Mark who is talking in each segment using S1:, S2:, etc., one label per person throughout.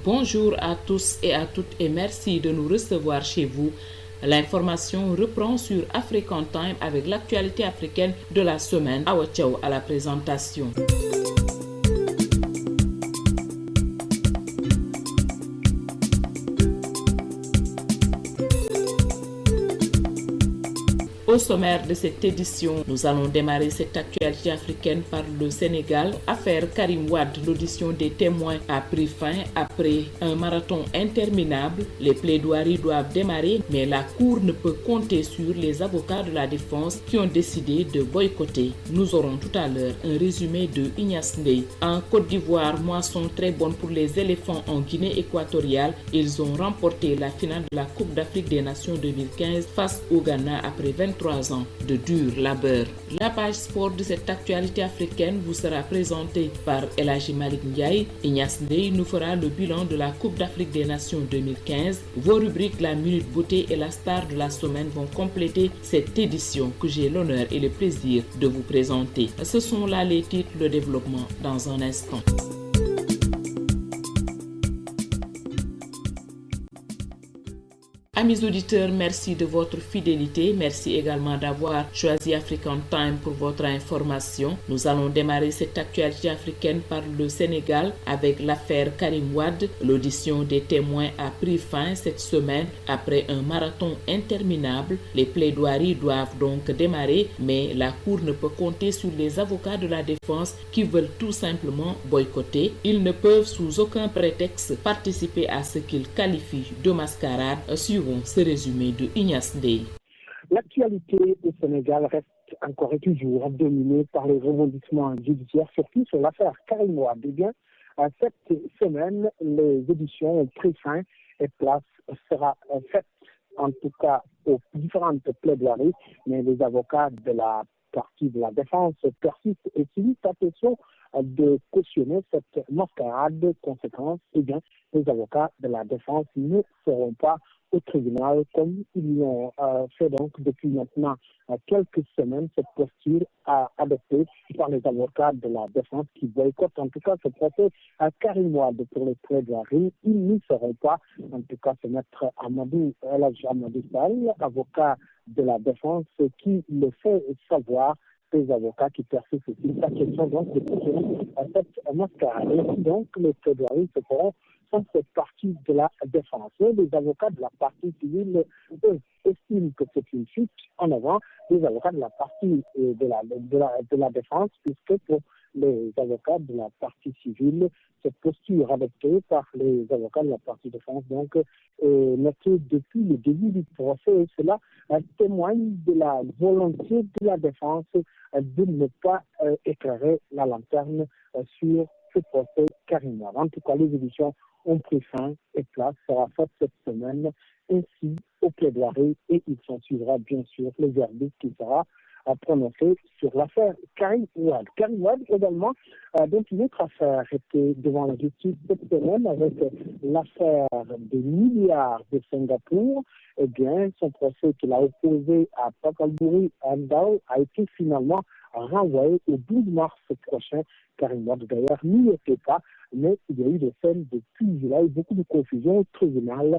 S1: Bonjour à tous et à toutes et merci de nous recevoir chez vous. L'information reprend sur African Time avec l'actualité africaine de la semaine. Awa Thiaw à la présentation. Au sommaire de cette édition, nous allons démarrer cette actualité africaine par le Sénégal. Affaire Karim Wade, l'audition des témoins a pris fin après un marathon interminable. Les plaidoiries doivent démarrer, mais la Cour ne peut compter sur les avocats de la défense qui ont décidé de boycotter. Nous aurons tout à l'heure un résumé de Ignace Ndeye. En Côte d'Ivoire, moisson très bonne pour les éléphants en Guinée équatoriale. Ils ont remporté la finale de la Coupe d'Afrique des Nations 2015 face au Ghana après 23 ans de dur labeur. La page sport de cette actualité africaine vous sera présentée par El Hadji Malick Ndiaye. Ignace Ndeye nous fera le bilan de la Coupe d'Afrique des Nations 2015. Vos rubriques La Minute Beauté et la Star de la semaine vont compléter cette édition que j'ai l'honneur et le plaisir de vous présenter. Ce sont là les titres de développement dans un instant. Amis auditeurs, merci de votre fidélité. Merci également d'avoir choisi African Time pour votre information. Nous allons démarrer cette actualité africaine par le Sénégal avec l'affaire Karim Wade. L'audition des témoins a pris fin cette semaine après un marathon interminable. Les plaidoiries doivent donc démarrer, mais la Cour ne peut compter sur les avocats de la défense qui veulent tout simplement boycotter. Ils ne peuvent sous aucun prétexte participer à ce qu'ils qualifient de mascarade. Ce résumé de Ignace Ndeye.
S2: L'actualité au Sénégal reste encore et toujours dominée par les rebondissements judiciaires, surtout sur l'affaire Karim Wade. Eh bien, cette semaine, les auditions ont pris fin et place sera faite, en tout cas aux différentes plaidoiries, mais les avocats de la partie de la défense persistent et subissent la pression de cautionner cette mascarade. Conséquence, eh bien, les avocats de la défense ne seront pas au tribunal comme ils l'ont fait donc depuis maintenant quelques semaines. Cette posture adoptée par les avocats de la défense qui boycottent en tout cas ce procès à Karim Wade pour les plaidoiries. Ils n'y seront pas, en tout cas c'est maître El Hadji Amadou Sall, avocat de la défense, qui le fait savoir. Ces avocats qui persistent aussi. La question donc de cette mascarade. Et donc les plaidoiries se feront sans cette partie de la défense. Et les avocats de la partie civile, eux, estiment que c'est une fuite en avant des avocats de la partie de la défense, puisque pour les avocats de la partie civile, cette posture adoptée par les avocats de la partie défense, donc, notée depuis le début du procès, et cela témoigne de la volonté de la défense de ne pas éclairer la lanterne sur ce procès Karim Wade. En tout cas, les éditions ont pris fin et place sera faite cette semaine ainsi au plaidoiries et il s'en suivra bien sûr le verdict qui sera prononcé sur l'affaire Karim Wade. Karim Wade également, dont une autre affaire était devant la justice cette semaine avec l'affaire des milliards de Singapour. Eh bien, son procès qu'il a opposé à Pakalbouri Andao a été finalement renvoyé au 12 mars prochain. Karim Wade d'ailleurs n'y était pas, mais il y a eu des scènes de pugilat et beaucoup de confusion au tribunal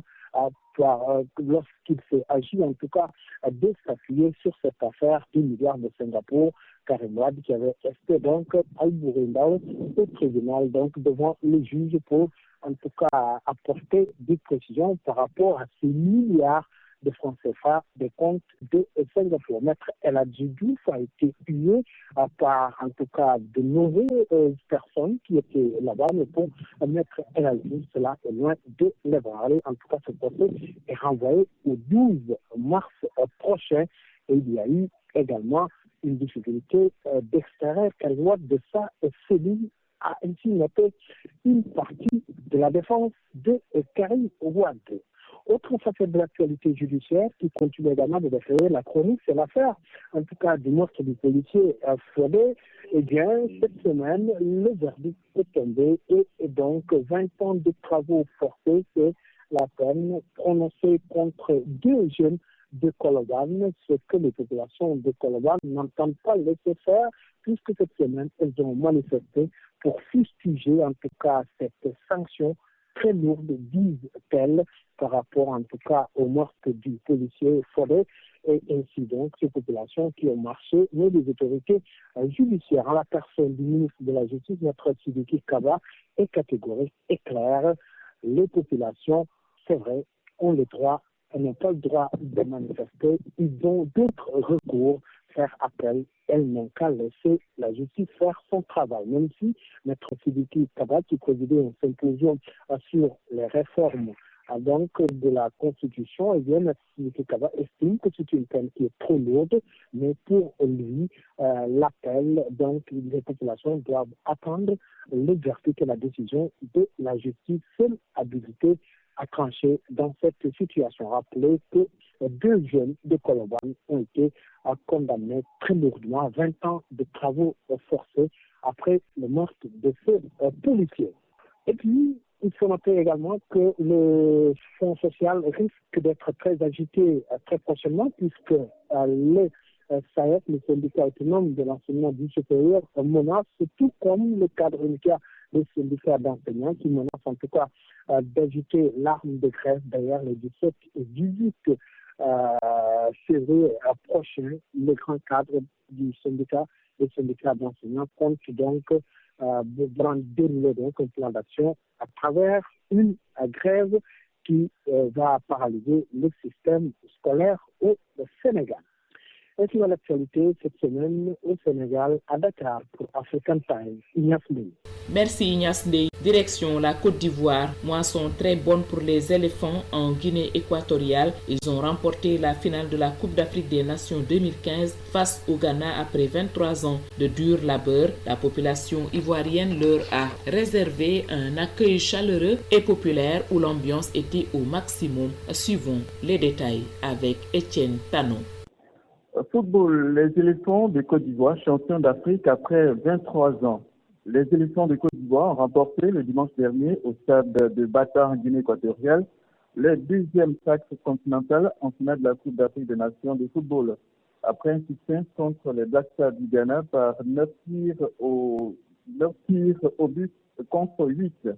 S2: lorsqu'il s'est agi en tout cas de s'appuyer sur cette affaire du milliard de Singapour. Karim Wade qui avait resté donc à Burundao au tribunal donc devant les juges pour en tout cas apporter des précisions par rapport à ces milliards de francs CFA des comptes de Singapour. Maître El Hadji Diouf a été tué par en tout cas de nombreuses personnes qui étaient là-bas, mais pour Maître El Hadji Diouf, cela est loin de l'ébranler. En tout cas, ce procès est renvoyé au 12 mars prochain et il y a eu également une difficulté d'extraire Karim Wade de sa cellule, a ainsi noté une partie de la défense de Karim Wade. Autre facette de l'actualité judiciaire qui continue également de défrayer la chronique, c'est l'affaire, en tout cas, du meurtre du policier Fodé. Eh bien, cette semaine, le verdict est tombé et donc 20 ans de travaux forcés, c'est la peine prononcée contre deux jeunes de Colobane, ce que les populations de Colobane n'entendent pas laisser faire, puisque cette semaine, elles ont manifesté pour fustiger en tout cas cette sanction très lourde, disent-elles, par rapport en tout cas au meurtre du policier Fodé, et ainsi donc ces populations qui ont marché, mais des autorités judiciaires, en la personne du ministre de la Justice, notre Sidiki Kaba, est catégorique et claire. Les populations, c'est vrai, ont le droit, elles n'ont pas le droit de manifester, ils ont d'autres recours, faire appel, elles n'ont qu'à laisser la justice faire son travail, même si Maître Sidiki Kaba, qui présidait un symposium sur les réformes donc de la Constitution, et bien Maître Sidiki Kaba estime que c'est une peine qui est trop lourde, mais pour lui, l'appel, donc les populations doivent attendre le verdict et la décision de la justice, seule habilitée à trancher dans cette situation. Rappelez que 2 jeunes de Colobane ont été condamnés très lourdement à 20 ans de travaux forcés après le meurtre de ce policier. Et puis, il faut noter également que le Fonds social risque d'être très agité très prochainement, puisque les SAEF, le syndicat autonome de l'enseignement du supérieur, menace, tout comme le cadre unitaire des syndicats d'enseignants, qui menace en tout cas d'agiter l'arme de grève d'ailleurs les 17 et 18 février prochain. Le grand cadre du syndicat, des syndicats d'enseignants, compte donc dérouler donc un plan d'action à travers une grève qui va paralyser le système scolaire au Sénégal. Et sur l'actualité cette semaine au Sénégal, à Dakar, pour African Times, Ignace Ndeye.
S1: Merci Ignace Ndeye. Direction la Côte d'Ivoire. Moisson très bonne pour les éléphants en Guinée équatoriale. Ils ont remporté la finale de la Coupe d'Afrique des Nations 2015 face au Ghana après 23 ans de dur labeur. La population ivoirienne leur a réservé un accueil chaleureux et populaire où l'ambiance était au maximum. Suivons les détails avec Étienne Tanon.
S3: Football, les éléphants de Côte d'Ivoire, champions d'Afrique après 23 ans. Les éléphants de Côte d'Ivoire ont remporté le dimanche dernier au stade de Bata en Guinée équatoriale le 2e sacre continental en finale de la Coupe d'Afrique des Nations de football. Après un succès contre les Black Stars du Ghana par 9 tirs au but contre 8.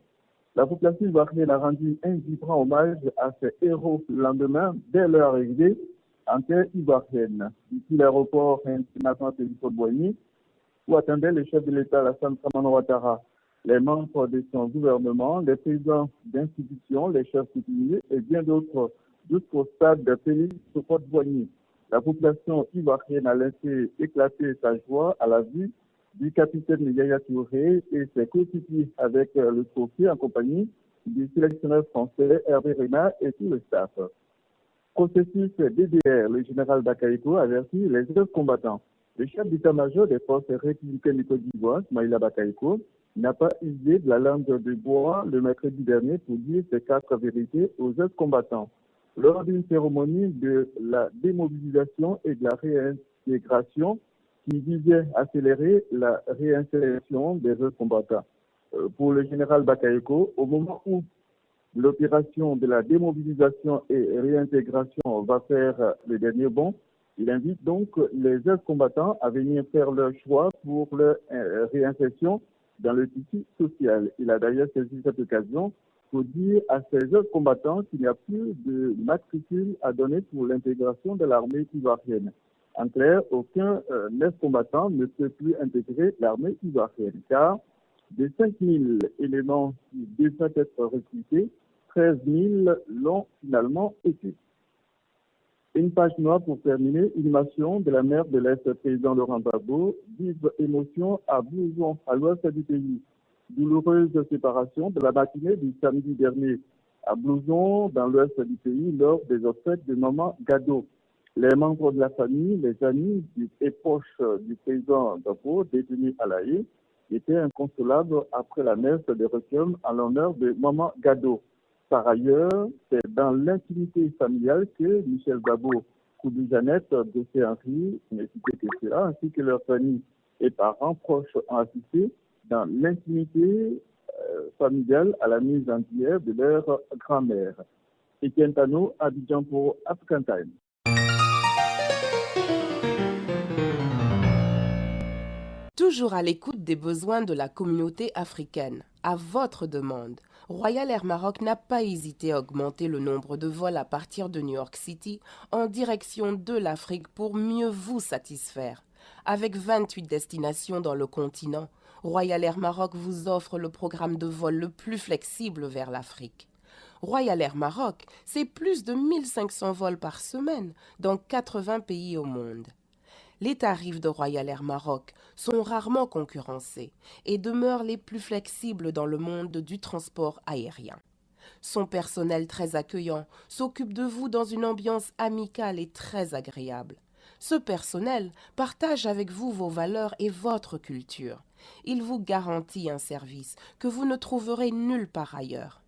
S3: La population ivoirienne a rendu un vibrant hommage à ses héros le lendemain dès leur arrivée en terre ivoirienne. Depuis l'aéroport international de Houphouët-Boigny, où attendait le chef de l'État, Alassane Dramane Ouattara, les membres de son gouvernement, les présidents d'institutions, les chefs coutumiers et bien d'autres jusqu'au stade de Félix Houphouët-Boigny. La population ivoirienne a laissé éclater sa joie à la vue du capitaine Yaya Touré et ses coéquipiers avec le trophée en compagnie du sélectionneur français Hervé Renard et tout le staff. Processus DDR, le général Bakayoko avertit les autres combattants. Le chef d'état-major des forces républicaines du Côte d'Ivoire, Maïla Bakayoko, n'a pas usé de la langue de bois le mercredi dernier pour dire ses 4 vérités aux autres combattants. Lors d'une cérémonie de la démobilisation et de la réintégration qui visait à accélérer la réinsertion des autres combattants. Pour le général Bakayoko, au moment où l'opération de la démobilisation et réintégration va faire le dernier bond, il invite donc les ex-combattants à venir faire leur choix pour leur réinsertion dans le tissu social. Il a d'ailleurs saisi cette occasion pour dire à ces ex-combattants qu'il n'y a plus de matricule à donner pour l'intégration de l'armée ivoirienne. En clair, aucun ex-combattant ne peut plus intégrer l'armée ivoirienne, car de 5 000 éléments qui devaient être recrutés, 13 000 l'ont finalement été. Une page noire pour terminer, inhumation de la mère de l'ex-président Laurent Gbagbo, vive émotion à Blouson, à l'ouest du pays. Douloureuse séparation de la matinée du samedi dernier à Blouson, dans l'ouest du pays, lors des obsèques de maman Gado. Les membres de la famille, les amis et proches du président Gbagbo, détenus à La Haye, étaient inconsolables après la messe de requiem en l'honneur de maman Gado. Par ailleurs, c'est dans l'intimité familiale que Michel Gbagbo, Koudou Jeannette, Dossé Henry, ainsi que leurs familles et parents proches ont assisté dans l'intimité familiale à la mise en prière de leur grand-mère. Étienne Tano, Abidjan pour African Time.
S4: Toujours à l'écoute des besoins de la communauté africaine, à votre demande, Royal Air Maroc n'a pas hésité à augmenter le nombre de vols à partir de New York City en direction de l'Afrique pour mieux vous satisfaire. Avec 28 destinations dans le continent, Royal Air Maroc vous offre le programme de vol le plus flexible vers l'Afrique. Royal Air Maroc, c'est plus de 1500 vols par semaine dans 80 pays au monde. Les tarifs de Royal Air Maroc sont rarement concurrencés et demeurent les plus flexibles dans le monde du transport aérien. Son personnel très accueillant s'occupe de vous dans une ambiance amicale et très agréable. Ce personnel partage avec vous vos valeurs et votre culture. Il vous garantit un service que vous ne trouverez nulle part ailleurs.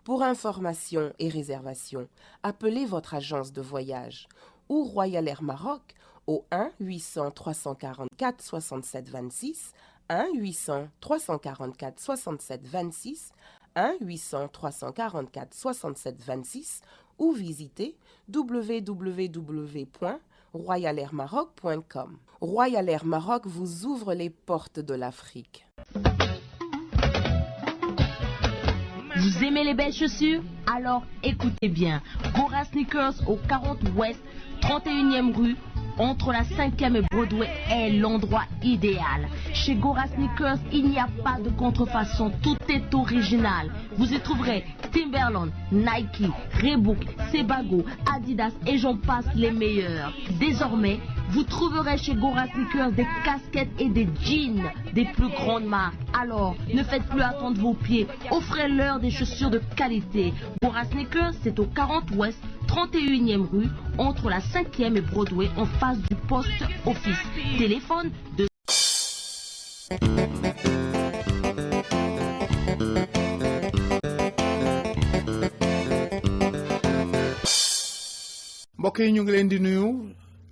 S4: Pour information et réservation, appelez votre agence de voyage ou Royal Air Maroc au 1-800-344-67-26, 1-800-344-67-26, 1-800-344-67-26 ou visitez www.royalairmaroc.com. Royal Air Maroc vous ouvre les portes de l'Afrique.
S5: Vous aimez les belles chaussures? Alors écoutez bien. Gora Sneakers au 40 Ouest, 31e rue, entre la 5e et Broadway est l'endroit idéal. Chez Gora Sneakers, il n'y a pas de contrefaçon, tout est original. Vous y trouverez Timberland, Nike, Reebok, Sebago, Adidas et j'en passe les meilleurs. Désormais, vous trouverez chez Gora Sneakers des casquettes et des jeans des plus grandes marques. Alors, ne faites plus attendre vos pieds, offrez-leur des chaussures de qualité. Gora Sneakers, c'est au 40 Ouest, 31e rue, entre la 5e et Broadway, en face du poste office. Téléphone de...
S6: mbokk yi ñu ngi leen di nuyu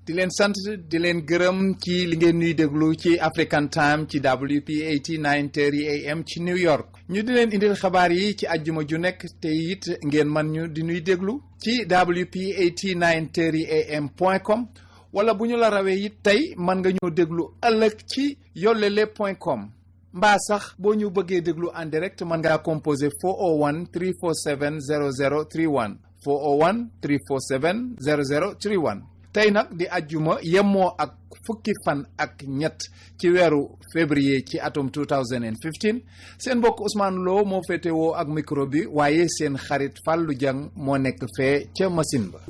S6: di leen sant di leen gërëm ci li ngeen ñuy déglu ci African Time ci WP80 9:30 AM ci New York ñu di leen indil xabaar yi ci àjjuma ju nekk te it ngeen man ñu di ñuy déglu ci WP80 9:30 AM.com wala bu ñu la rawee it tey mën nga ñoo déglu ëllëg ci yollele.com mbaa sax boo ñu bëggee déglu en direct mën ngaa composé 401 347 0031 401 347 0031 tey nag di ajjuma yemoo ak fukki fan ak ñett ci weeru février ci atum 2015 seen mbokk Ousmane Lo moo féetewoo ak micro bi waaye seen xarit Fallou Diang moo nekk fee ca machine ba.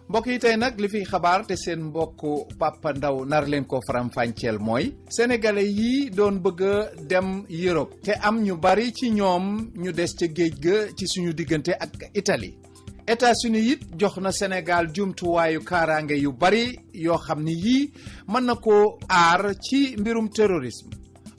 S6: mbokk yi tey nag li fiy xabaar te seen mbokk Papa Ndaw nar leen ko faram-fàcceel mooy sénégalais yi doon bëgg a dem Europe te am ñu bari ci ñoom ñu des ca géej ga ci suñu diggante ak Italie États-Unis it jox na Sénégal jumtuwaayu kaaraange yu bari yoo xam ni yii mën na ko aar ci mbirum terrorisme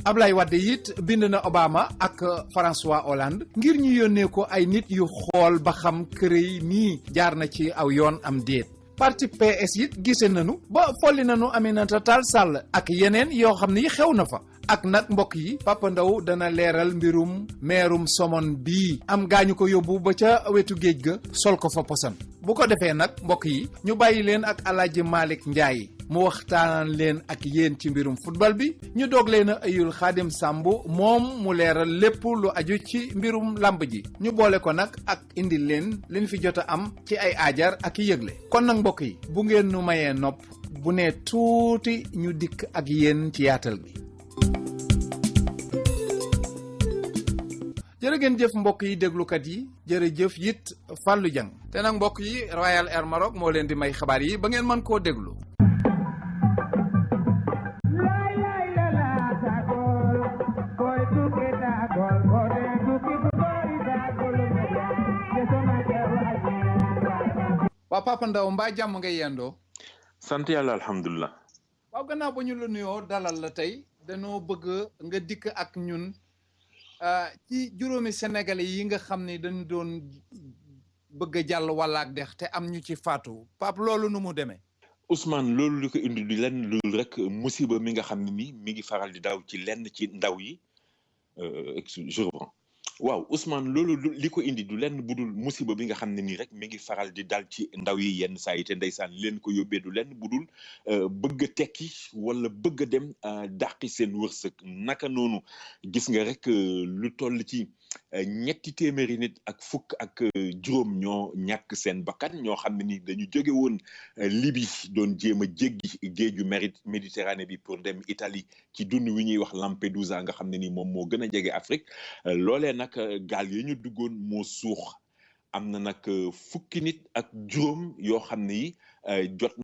S6: Ablaye Wade it bind na Obama ak François Hollande ngir ñu yónnee ko ay nit yu xool ba xam këréy mii jaar na ci aw yoon am déet parti PS it gise nañu ba folli nañu Aminata Tall Sall ak yeneen yoo xam ni xew na fa ak nag mbokk yi Papa Ndaw dana leeral mbirum meerum Somone bii am gaañu ko yóbbu ba ca wetu géej ga sol ko fa posan bu ko defee nag mbokk yi ñu bàyyi leen ak Alaaji Malick Ndiaye mu waxtaan leen ak yéen ci mbirum football bi ñu doog leen a ayul Xaadim Samb moom mu leeral lépp lu aju ci mbirum lamb ji ñu boole ko nag ak indil leen liñ fi jot a am ci ay aajar ak i yëgle kon nag mbokk yi bu ngeen nu mayee nopp bu nee tuuti ñu dikk ak yéen ci yaatal gi. jërëgeen jëf mbokk yi déglukat yi jërëjëf it Fallou Diang te nag mbokk yi Royal Air Maroc moo leen di may xabaar yi ba ngeen mën koo déglu. waa Papa Ndaw mbaa jàmm nga yendoo.
S7: sant yàlla alhamdulilah.
S6: waaw gannaaw ba ñu la nuyoo dalal la tey dañoo bëgg nga dikk ak ñun ci juróomi sénégalais yi nga xam ne dañu doon bëgg a jàll wàllaak dex te am ñu ci faatu Pape loolu nu mu demee.
S7: Ousmane loolu li ko indi di lenn lu rek musiba mi nga xam ne mi ngi faral di daw ci lenn ci ndaw yi je reprends waaw Ousmane loolu li ko indi du lenn budul musiba bi nga xam ne nii rek mi ngi faral di dal ci ndaw yi yenn saa yi te ndeysaan li leen ko yóbbee du lenn budul bëgg a tekki wala bëgg a dem dàqi seen wërsëg naka noonu gis nga rek lu toll ci ñetti téeméeri nit ak fukk ak juróom ñoo ñàkk seen bakkan ñoo xam ne ni dañu jóge woon Libye doon jéem a jéggi géeju Méditerranée bi pour dem Italie ci dund wi ñuy wax Lampedusa nga xam ne ni moom moo gën a jege Afrique loolee nag gaal yi ñu duggoon moo suux am na nag fukki nit ak juróom yoo xam ne yi jot